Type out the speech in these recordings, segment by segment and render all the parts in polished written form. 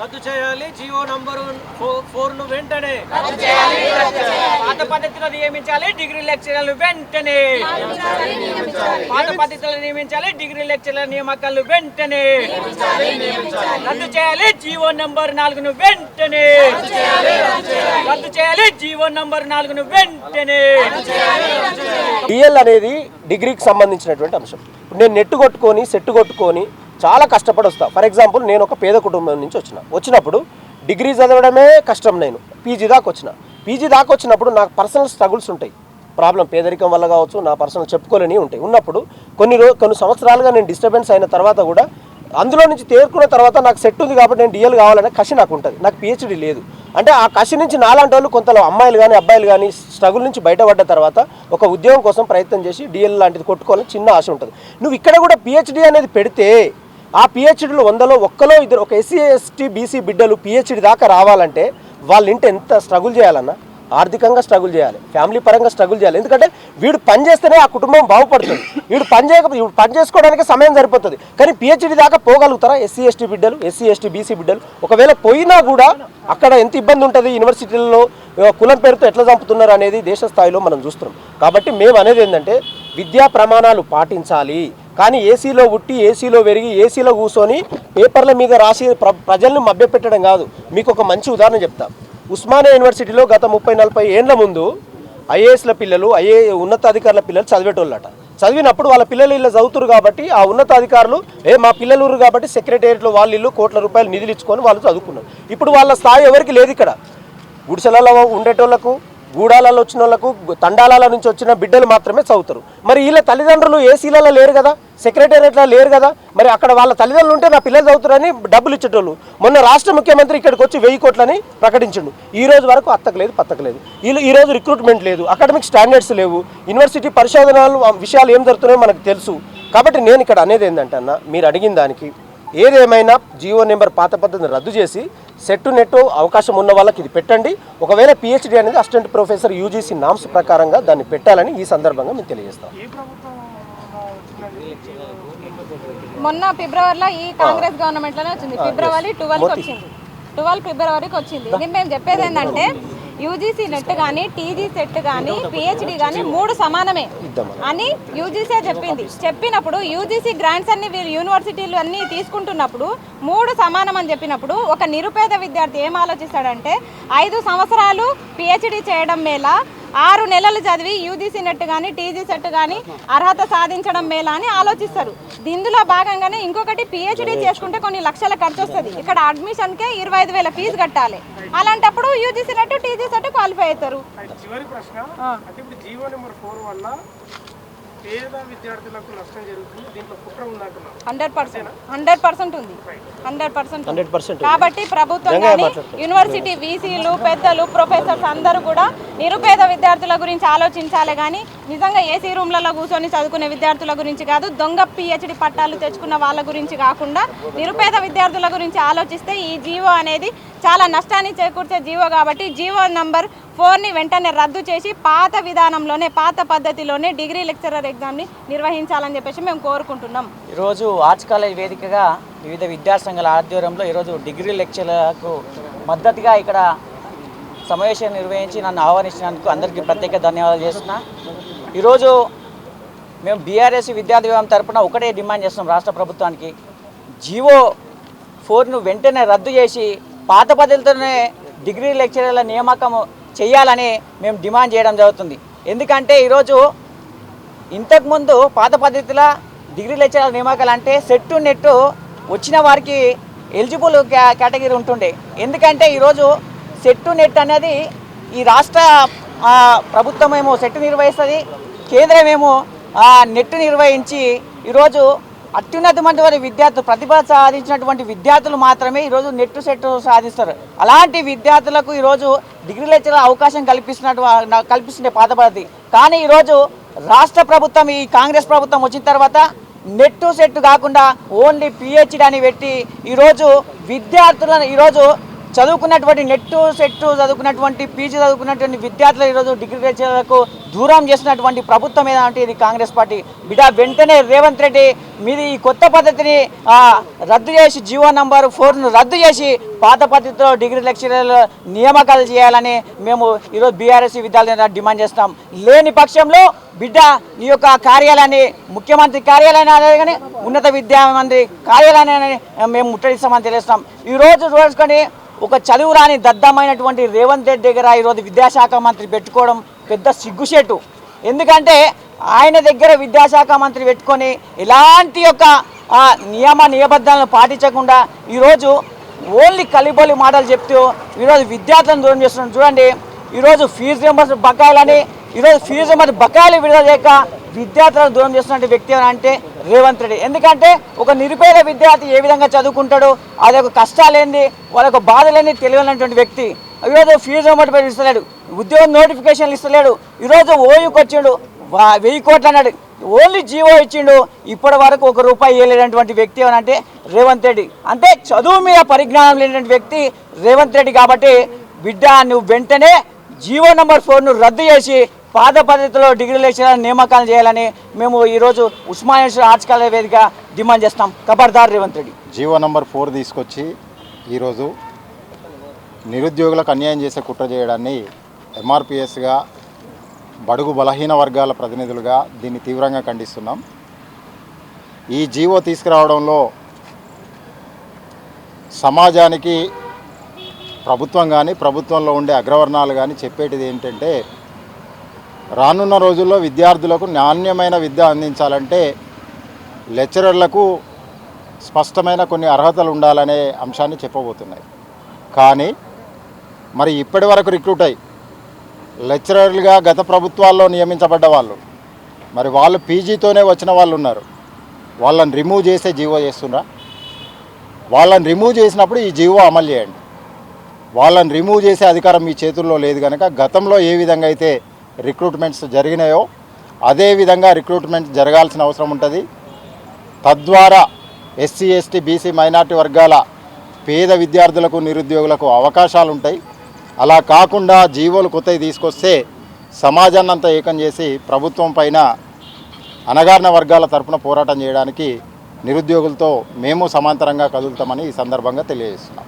రద్దు చేయాలి. GO number 4 వెంటనే పాత పద్ధతిలో నియమించాలి డిగ్రీ లెక్చరర్లు వెంటనే. పాత పద్ధతిలో నియమించాలి డిగ్రీ లెక్చరర్ నియామకాలు వెంటనే రద్దు చేయాలి. జీవో నంబర్ 4 వెంటనే రద్దు చేయాలి. జీవో నంబర్ 4 వెంటనే. డిఎల్ అనేది డిగ్రీకి సంబంధించినటువంటి అంశం. నేను నెట్ కొట్టుకొని సెట్ కొట్టుకొని చాలా కష్టపడి వస్తా. ఫర్ ఎగ్జాంపుల్ నేను ఒక పేద కుటుంబం నుంచి వచ్చినప్పుడు డిగ్రీ చదవడమే కష్టం. నేను పీజీ దాకా వచ్చినప్పుడు నాకు పర్సనల్ స్ట్రగుల్స్ ఉంటాయి. ప్రాబ్లం పేదరికం వల్ల కావచ్చు, నా పర్సనల్ చెప్పుకోలేని ఉంటాయి. ఉన్నప్పుడు కొన్ని సంవత్సరాలుగా నేను డిస్టర్బెన్స్ అయిన తర్వాత కూడా అందులో నుంచి తేరుకున్న తర్వాత నాకు సెట్ ఉంది కాబట్టి నేను డిఎల్ కావాలనే కసి నాకు ఉంటుంది. నాకు పిహెచ్డి లేదు. అంటే ఆ కసి నుంచి నాలాంటి వాళ్ళు కొంత అమ్మాయిలు కానీ అబ్బాయిలు కానీ స్ట్రగుల్ నుంచి బయటపడ్డ తర్వాత ఒక ఉద్యోగం కోసం ప్రయత్నం చేసి డిఎల్ లాంటిది కొట్టుకోవాలని చిన్న ఆశ ఉంటుంది. నువ్వు ఇక్కడ కూడా పిహెచ్డి అనేది పెడితే ఆ పిహెచ్డీలు 100లో 1 2 ఒక ఎస్సీ ఎస్టీ బీసీ బిడ్డలు పిహెచ్డి దాకా రావాలంటే వాళ్ళ ఇంటి ఎంత స్ట్రగుల్ చేయాలన్నా, ఆర్థికంగా స్ట్రగుల్ చేయాలి, ఫ్యామిలీ పరంగా స్ట్రగుల్ చేయాలి. ఎందుకంటే వీడు పని చేస్తేనే ఆ కుటుంబం బాగుపడుతుంది. వీడు పని చేసుకోవడానికి సమయం సరిపోతుంది. కానీ పిహెచ్డి దాకా పోగలుగుతారా ఎస్సీ ఎస్టీ బిడ్డలు, ఎస్సీ ఎస్టీ బీసీ బిడ్డలు? ఒకవేళ పోయినా కూడా అక్కడ ఎంత ఇబ్బంది ఉంటుంది, యూనివర్సిటీలలో కులం పేరుతో ఎట్లా చంపుతున్నారు అనేది దేశ స్థాయిలో మనం చూస్తున్నాం. కాబట్టి మేము అనేది ఏంటంటే విద్యా ప్రమాణాలు పాటించాలి. కానీ ఏసీలో పుట్టి ఏసీలో పెరిగి ఏసీలో కూర్చొని పేపర్ల మీద రాసి ప్రజల్ని మభ్యపెట్టడం కాదు. మీకు ఒక మంచి ఉదాహరణ చెప్తా. ఉస్మానియా యూనివర్సిటీలో గత 30-40 ఏళ్ల ముందు ఐఏఎస్ల పిల్లలు ఉన్నతాధికారుల పిల్లలు చదివేటోళ్ళట. చదివినప్పుడు వాళ్ళ పిల్లలు ఇలా చదువుతారు కాబట్టి ఆ ఉన్నతాధికారులు మా పిల్లలు కాబట్టి సెక్రటేరియట్లో వాళ్ళు కోట్ల రూపాయలు నిధులు ఇచ్చుకొని వాళ్ళు చదువుకున్నారు. ఇప్పుడు వాళ్ళ స్థాయి ఎవరికి లేదు. ఇక్కడ గుడిసెలలో ఉండేటోళ్లకు, గూడాలలో వచ్చిన వాళ్ళకు, తండాల నుంచి వచ్చిన బిడ్డలు మాత్రమే చదువుతారు. మరి వీళ్ళ తల్లిదండ్రులు ఏసీలలో లేరు కదా, సెక్రటేరియట్లో లేరు కదా. మరి అక్కడ వాళ్ళ తల్లిదండ్రులు ఉంటే నా పిల్లలు చదువుతారని డబ్బులు ఇచ్చేటోళ్ళు. మొన్న రాష్ట్ర ముఖ్యమంత్రి ఇక్కడికి వచ్చి 1000 కోట్లని ప్రకటించిండు. ఈ రోజు వరకు అత్తకలేదు పత్తకలేదు. ఈ రోజు రిక్రూట్మెంట్ లేదు, అకాడమిక్ స్టాండర్డ్స్ లేవు, యూనివర్సిటీ పరిశోధనలు విషయాలు ఏం జరుగుతున్నాయో మనకు తెలుసు. కాబట్టి నేను ఇక్కడ అనేది ఏంటంటే అన్న, మీరు అడిగిన దానికి ఏదేమైనా జీవో నెంబర్ పాత పద్ధతిని రద్దు చేసి సెట్ నెట్ అవకాశం ఉన్న వాళ్ళకి ఇది పెట్టండి. ఒకవేళ పిహెచ్డి అనేది అసిస్టెంట్ ప్రొఫెసర్ యూజీసీ నామ్స్ ప్రకారంగా దాన్ని పెట్టాలని ఈ సందర్భంగా మేము తెలియజేస్తాం. మొన్న ఫిబ్రవరిలో ఈ కాంగ్రెస్ గవర్నమెంట్ లోనే వచ్చింది. ఫిబ్రవరి 12 ఫిబ్రవరికి వచ్చింది. ఇది మేము చెప్పేది ఏంటంటే యూజీసీ నెట్ కానీ, టీజీ సెట్ కానీ, పిహెచ్డి కానీ 3 సమానమే అని యూజీసీ చెప్పింది. చెప్పినప్పుడు యూజీసీ గ్రాంట్స్ అన్ని వీళ్ళు యూనివర్సిటీలు అన్నీ తీసుకుంటున్నప్పుడు 3 సమానం అని చెప్పినప్పుడు ఒక నిరుపేద విద్యార్థి ఏం ఆలోచిస్తాడంటే 5 సంవత్సరాలు పిహెచ్డి చేయడం మేలా, 6 నెలలు చదివి యూజీసీ నెట్ కానీ, టీజీ సెట్ కానీ అర్హత సాధించడం మేలా అని ఆలోచిస్తారు. ఇందులో భాగంగానే ఇంకొకటి పిహెచ్డి చేసుకుంటే కొన్ని లక్షల ఖర్చు వస్తుంది. ఇక్కడ అడ్మిషన్కే 25,000 ఫీజు కట్టాలి. అలాంటప్పుడు UGC net, TG set qualify అవుతారు. చివరి ప్రశ్న, అంటే ఇప్పుడు జీవో నెంబర్ 4 వల్ల పేద విద్యార్థులకు నష్టం జరుగుతుంది, దీంట్లో కుట్ర ఉందంటున్నారు. 100% ఉంది. 100%. కాబట్టి ప్రభుత్వం కానీ, యూనివర్సిటీ వీసీలు, పెద్దలు, ప్రొఫెసర్స్ అందరూ కూడా నిరుపేద విద్యార్థుల గురించి ఆలోచించాలి. కానీ నిజంగా ఏసీ రూమ్లలో కూర్చొని చదువుకునే విద్యార్థుల గురించి కాదు, దొంగ పిహెచ్డి పట్టాలు తెచ్చుకున్న వాళ్ళ గురించి కాకుండా నిరుపేద విద్యార్థుల గురించి ఆలోచిస్తే ఈ జీవో అనేది చాలా నష్టాన్ని చేకూర్చే జీవో. కాబట్టి జీవో నంబర్ 4ని వెంటనే రద్దు చేసి పాత విధానంలోనే, పాత పద్ధతిలోనే డిగ్రీ లెక్చరర్ ఎగ్జామ్ని నిర్వహించాలని చెప్పేసి మేము కోరుకుంటున్నాం. ఈరోజు ఆర్ట్స్ కాలేజ్ వేదికగా వివిధ విద్యాసంఘాల ఆధ్వర్యంలో ఈరోజు డిగ్రీ లెక్చరర్లకు మద్దతుగా ఇక్కడ సమావేశం నిర్వహించి నన్ను ఆహ్వానించినందుకు అందరికీ ప్రత్యేక ధన్యవాదాలు చేస్తున్నా. ఈరోజు మేము బీఆర్ఎస్ విద్యార్థి విభాగం తరఫున ఒకటే డిమాండ్ చేస్తున్నాం రాష్ట్ర ప్రభుత్వానికి, జీవో 4ను వెంటనే రద్దు చేసి పాత పద్ధతితోనే డిగ్రీ లెక్చరర్ల నియామకం చేయాలని మేము డిమాండ్ చేయడం జరుగుతుంది. ఎందుకంటే ఈరోజు ఇంతకుముందు పాత పద్ధతిలో డిగ్రీ లెక్చరర్ నియామకాలు అంటే సెట్ నెట్ వచ్చిన వారికి ఎలిజిబుల్ కేటగిరీ ఉంటుండే. ఎందుకంటే ఈరోజు సెట్ నెట్ అనేది ఈ రాష్ట్ర ప్రభుత్వం ఏమో సెట్ నిర్వహిస్తుంది, కేంద్రం ఏమో నెట్ నిర్వహించి ఈరోజు అత్యున్నతమైన విద్యార్థులు, ప్రతిభ సాధించినటువంటి విద్యార్థులు మాత్రమే ఈరోజు నెట్ సెట్ సాధిస్తారు. అలాంటి విద్యార్థులకు ఈరోజు డిగ్రీ లెక్చరర్ అవకాశం కల్పిస్తుండే పాత పద్ధతి. కానీ ఈరోజు రాష్ట్ర ప్రభుత్వం, ఈ కాంగ్రెస్ ప్రభుత్వం వచ్చిన తర్వాత నెట్ సెట్ కాకుండా ఓన్లీ పిహెచ్డి అని పెట్టి ఈరోజు విద్యార్థులను ఈరోజు చదువుకున్నటువంటి నెట్ సెట్ చదువుకున్నటువంటి పీజీ చదువుకున్నటువంటి విద్యార్థులు ఈరోజు డిగ్రీ లెక్చర్లకు దూరం చేసినటువంటి ప్రభుత్వం ఏదంటే ఇది కాంగ్రెస్ పార్టీ. బిడ్డ వెంటనే రేవంత్ రెడ్డి మీది ఈ కొత్త పద్ధతిని రద్దు చేసి జీవో నంబర్ 4ను రద్దు చేసి పాత పద్ధతిలో డిగ్రీ లెక్చరర్ల నియామకాలు చేయాలని మేము ఈరోజు బీఆర్ఎస్ విద్యార్థులు డిమాండ్ చేస్తాం. లేని పక్షంలో బిడ్డ ఈ యొక్క కార్యాలయాన్ని ముఖ్యమంత్రి కార్యాలయాన్ని కానీ ఉన్నత విద్యామంత్రి కార్యాలయాన్ని మేము ముట్టడిస్తామని తెలుస్తాం. ఈరోజు చూసుకొని ఒక చదువు రాని దద్దమైనటువంటి రేవంత్ రెడ్డి దగ్గర ఈరోజు విద్యాశాఖ మంత్రి పెట్టుకోవడం పెద్ద సిగ్గుచేటు. ఎందుకంటే ఆయన దగ్గర విద్యాశాఖ మంత్రి పెట్టుకొని ఎలాంటి యొక్క నియమాలను పాటించకుండా ఈరోజు ఓన్లీ కలిబోలి మాటలు చెప్తూ ఈరోజు విద్యార్థులను దూరం చేస్తున్నాం. చూడండి, ఈరోజు ఫీజు రింబర్స్ బకాయిలని ఈరోజు ఫీజు రింబర్స్ బకాయిలు విడుదల చేయక విద్యార్థులను దూరం చేస్తున్న వ్యక్తి అంటే రేవంత్ రెడ్డి. ఎందుకంటే ఒక నిరుపేద విద్యార్థి ఏ విధంగా చదువుకుంటాడు, అది ఒక కష్టాలేంది, వాళ్ళకు బాధలేని తెలియనటువంటి వ్యక్తి ఈరోజు ఫీజు రింబర్స్ ఇస్తలేడు, ఉద్యోగ నోటిఫికేషన్లు ఇస్తలేడు. ఈరోజు ఓయూకి వచ్చిండు 1000 కోట్లు అన్నాడు, ఓన్లీ జీవో ఇచ్చిండు, ఇప్పటి వరకు ₹1 ఇవ్వలేనటువంటి వ్యక్తి అంటే రేవంత్ రెడ్డి. అంటే చదువు మీద పరిజ్ఞానం లేనటువంటి వ్యక్తి రేవంత్ రెడ్డి. కాబట్టి బిడ్డ నువ్వు వెంటనే జీవో నంబర్ 4ను రద్దు చేసి పాత పద్ధతిలో డిగ్రీ లెక్చరర్ నియామకాలు చేయాలని మేము ఈరోజు ఉస్మానియా ఆర్ట్స్ కాలేజ్ వేదిక డిమాండ్ చేస్తాం. ఖబర్దార్ రేవంత్ రెడ్డి. జీవో నంబర్ 4 తీసుకొచ్చి ఈరోజు నిరుద్యోగులకు అన్యాయం చేసే కుట్ర చేయడాన్ని ఎంఆర్పిఎస్గా బడుగు బలహీన వర్గాల ప్రతినిధులుగా దీన్ని తీవ్రంగా ఖండిస్తున్నాం. ఈ జీవో తీసుకురావడంలో సమాజానికి ప్రభుత్వం కానీ ప్రభుత్వంలో ఉండే అగ్రవర్ణాలు కానీ చెప్పేటిది ఏంటంటే రానున్న రోజుల్లో విద్యార్థులకు నాణ్యమైన విద్య అందించాలంటే లెక్చరర్లకు స్పష్టమైన కొన్ని అర్హతలు ఉండాలనే అంశాన్ని చెప్పబోతున్నాయి. కానీ మరి ఇప్పటి వరకు రిక్రూట్ అయ్యి లెక్చరర్లుగా గత ప్రభుత్వాల్లో నియమించబడ్డ వాళ్ళు మరి వాళ్ళు పీజీతోనే వచ్చిన వాళ్ళు ఉన్నారు, వాళ్ళని రిమూవ్ చేసే జీవో చేస్తున్నా. వాళ్ళని రిమూవ్ చేసినప్పుడు ఈ జీవో అమలు చేయండి. వాళ్ళని రిమూవ్ చేసే అధికారం మీ చేతుల్లో లేదు కనుక గతంలో ఏ విధంగా అయితే రిక్రూట్మెంట్స్ జరిగినాయో అదే విధంగా రిక్రూట్మెంట్ జరగాల్సిన అవసరం ఉంటుంది. తద్వారా ఎస్సీ ఎస్టీ బీసీ మైనార్టీ వర్గాల పేద విద్యార్థులకు నిరుద్యోగులకు అవకాశాలు ఉంటాయి. అలా కాకుండా జీవోలు కొత్తవి తీసుకొస్తే సమాజాన్ని అంతా ఏకం చేసి ప్రభుత్వం పైన అణగారిన వర్గాల తరపున పోరాటం చేయడానికి నిరుద్యోగులతో మేము సమాంతరంగా కదులుతామని ఈ సందర్భంగా తెలియజేస్తున్నాం.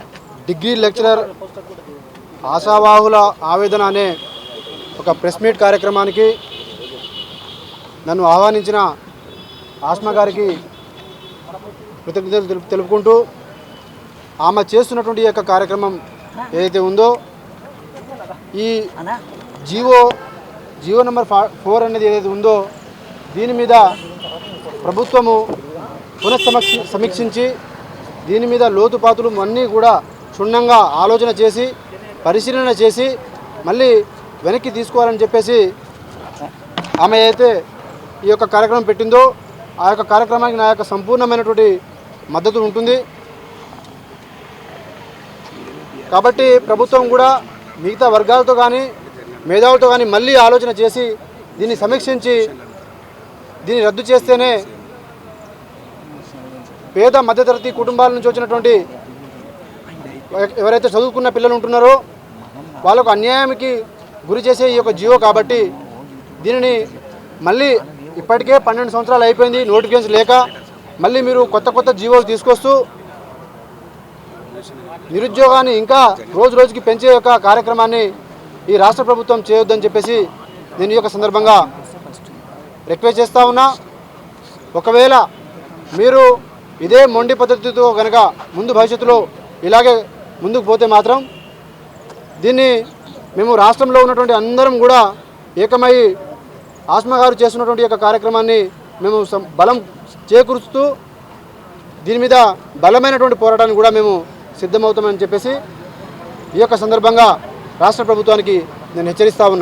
డిగ్రీ లెక్చరర్ ఆశావాహుల ఆవేదన అనే ఒక ప్రెస్ మీట్ కార్యక్రమానికి నన్ను ఆహ్వానించిన ఆస్మా గారికి కృతజ్ఞతలు తెలుపుకుంటూ ఆమె చేస్తున్నటువంటి ఈ యొక్క కార్యక్రమం ఏదైతే ఉందో ఈ జీవో నెంబర్ 4 అనేది ఏదైతే ఉందో దీని మీద ప్రభుత్వము సమీక్షించి దీని మీద లోతుపాతులు అన్నీ కూడా క్షుణ్ణంగా ఆలోచన చేసి పరిశీలన చేసి మళ్ళీ వెనక్కి తీసుకోవాలని చెప్పేసి ఆమె అయితే ఈ యొక్క కార్యక్రమం పెట్టిందో ఆ యొక్క కార్యక్రమానికి నా యొక్క సంపూర్ణమైనటువంటి మద్దతు ఉంటుంది. కాబట్టి ప్రభుత్వం కూడా మిగతా వర్గాలతో కానీ మేధావులతో కానీ మళ్ళీ ఆలోచన చేసి దీన్ని సమీక్షించి దీన్ని రద్దు చేస్తేనే పేద మధ్యతరగతి కుటుంబాల నుంచి వచ్చినటువంటి ఎవరైతే చదువుకున్న పిల్లలు ఉంటున్నారో వాళ్ళకు అన్యాయానికి గురి చేసే ఈ యొక్క జీవో. కాబట్టి దీనిని మళ్ళీ ఇప్పటికే 12 సంవత్సరాలు అయిపోయింది నోటిఫికేషన్ లేక, మళ్ళీ మీరు కొత్త జీవోలు తీసుకొస్తూ నిరుద్యోగాన్ని ఇంకా రోజుకి పెంచే యొక్క కార్యక్రమాన్ని ఈ రాష్ట్ర ప్రభుత్వం చేయొద్దని చెప్పేసి నేను ఈ యొక్క సందర్భంగా రిక్వెస్ట్ చేస్తూ ఉన్నా. ఒకవేళ మీరు ఇదే మొండి పద్ధతితో కనుక ముందు భవిష్యత్తులో ఇలాగే ముందుకు పోతే మాత్రం దీన్ని మేము రాష్ట్రంలో ఉన్నటువంటి అందరం కూడా ఏకమై ఆస్మా గారు చేస్తున్నటువంటి యొక్క కార్యక్రమాన్ని మేము బలం చేకూరుస్తూ దీని మీద బలమైనటువంటి పోరాటాన్ని కూడా మేము సిద్ధమవుతామని చెప్పేసి ఈ యొక్క సందర్భంగా రాష్ట్ర ప్రభుత్వానికి నేను హెచ్చరిస్తా ఉన్నా.